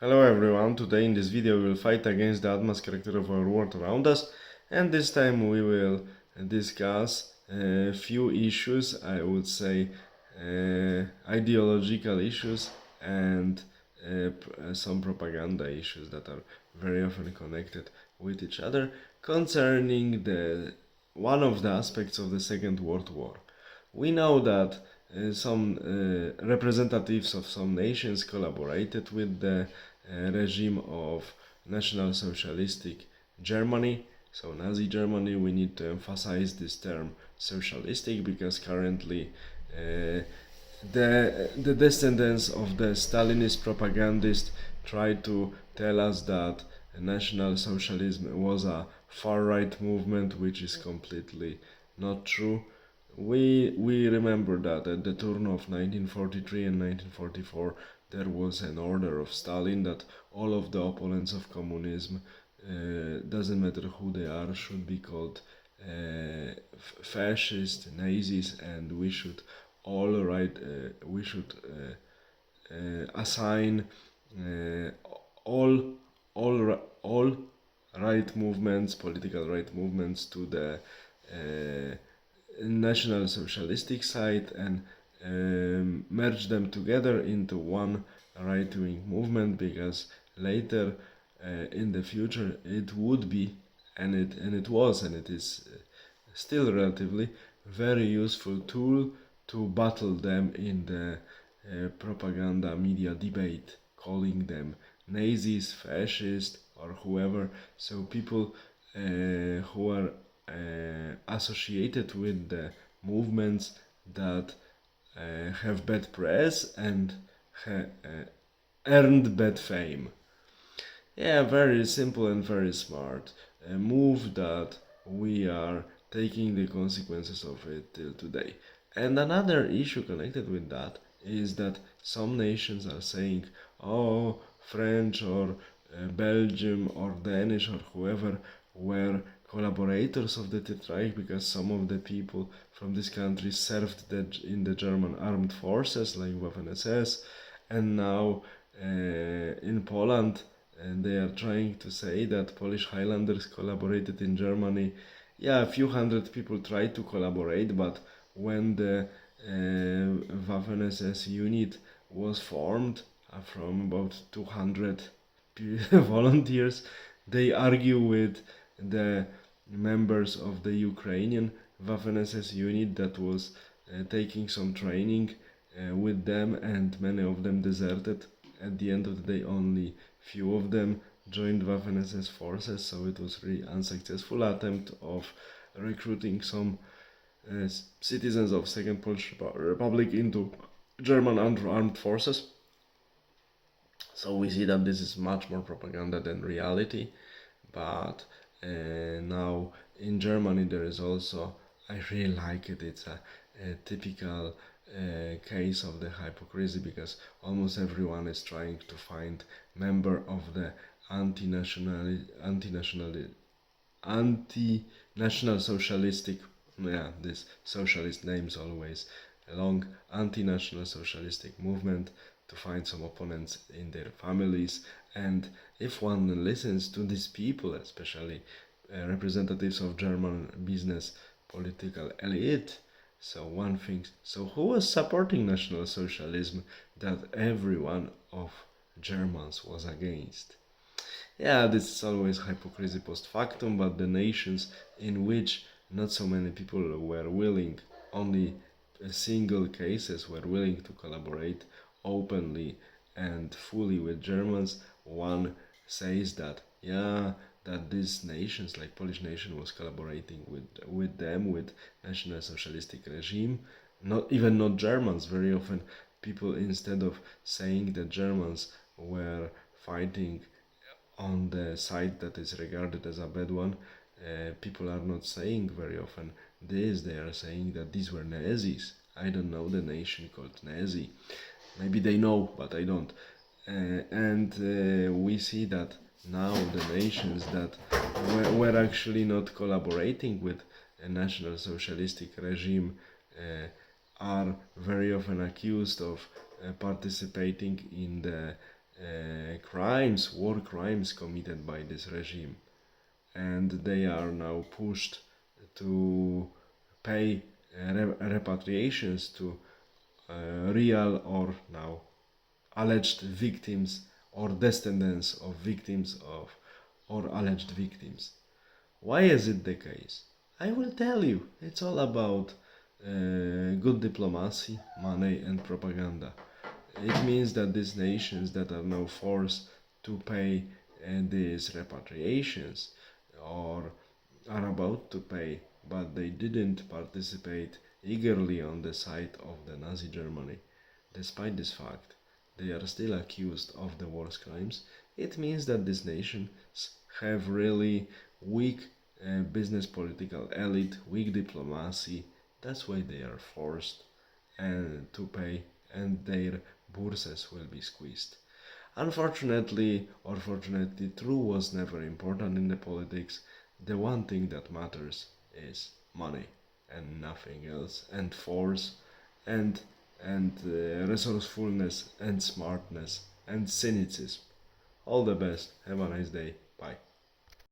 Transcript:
Hello everyone, today in this video we will fight against the advanced character of our world around us, and this time we will discuss a few issues, I would say ideological issues and some propaganda issues that are very often connected with each other concerning one of the aspects of the Second World War. We know that some representatives of some nations collaborated with the regime of National Socialistic Germany, so Nazi Germany. We need to emphasize this term socialistic because currently the descendants of the Stalinist propagandists try to tell us that National Socialism was a far-right movement, which is completely not true. We remember that at the turn of 1943 and 1944 there was an order of Stalin that all of the opponents of communism, doesn't matter who they are, should be called fascist, Nazis, and we should assign uh, all all right movements, political right movements, to the National Socialistic side and merge them together into one right-wing movement, because later in the future it would be, and it was, and it is still relatively very useful tool to battle them in the propaganda media debate, calling them Nazis, fascists, or whoever. So people who are associated with the movements that have bad press and earned bad fame. Yeah, very simple and very smart. A move that we are taking the consequences of it till today. And another issue connected with that is that some nations are saying, oh, French or Belgium or Danish or whoever were collaborators of the Third Reich because some of the people from this country served in the German armed forces like Waffen-SS, and now in Poland, and they are trying to say that Polish Highlanders collaborated in Germany. Yeah, a few hundred people tried to collaborate, but when the Waffen-SS unit was formed from about 200 volunteers, they argue with the members of the Ukrainian Waffen-SS unit that was taking some training with them, and many of them deserted. At the end of the day, only few of them joined Waffen-SS forces, so it was really unsuccessful attempt of recruiting some citizens of Second Polish Republic into German armed forces. So we see that this is much more propaganda than reality. But now in Germany there is also, I really like it, it's a typical case of the hypocrisy, because almost everyone is trying to find member of the anti-national socialistic, yeah, this socialist names always long, anti-national socialistic movement, to find some opponents in their families. And if one listens to these people, especially representatives of German business political elite, so one thinks, so who was supporting National Socialism that everyone of Germans was against? Yeah, this is always hypocrisy post factum, but the nations in which not so many people were willing, only single cases were willing to collaborate openly and fully with Germans, one says that, yeah, that these nations, like Polish nation, was collaborating with them, with National Socialistic regime, not Germans. Very often people, instead of saying that Germans were fighting on the side that is regarded as a bad one, people are not saying very often this. They are saying that these were Nazis. I don't know the nation called Nazi. Maybe they know, but I don't. And we see that now the nations that were actually not collaborating with a National Socialistic regime are very often accused of participating in the crimes, war crimes committed by this regime, and they are now pushed to pay repatriations to real or now alleged victims or descendants of victims of or alleged victims. Why is it the case? I will tell you. It's all about good diplomacy, money, and propaganda. It means that these nations that are now forced to pay these repatriations or are about to pay, but they didn't participate eagerly on the side of the Nazi Germany. Despite this fact, they are still accused of the worst crimes. It means that these nations have really weak business political elite, weak diplomacy. That's why they are forced and to pay, and their bourses will be squeezed. Unfortunately, or fortunately, true was never important in the politics. The one thing that matters is money and nothing else, and force, and resourcefulness and smartness and cynicism. All the best. Have a nice day. Bye.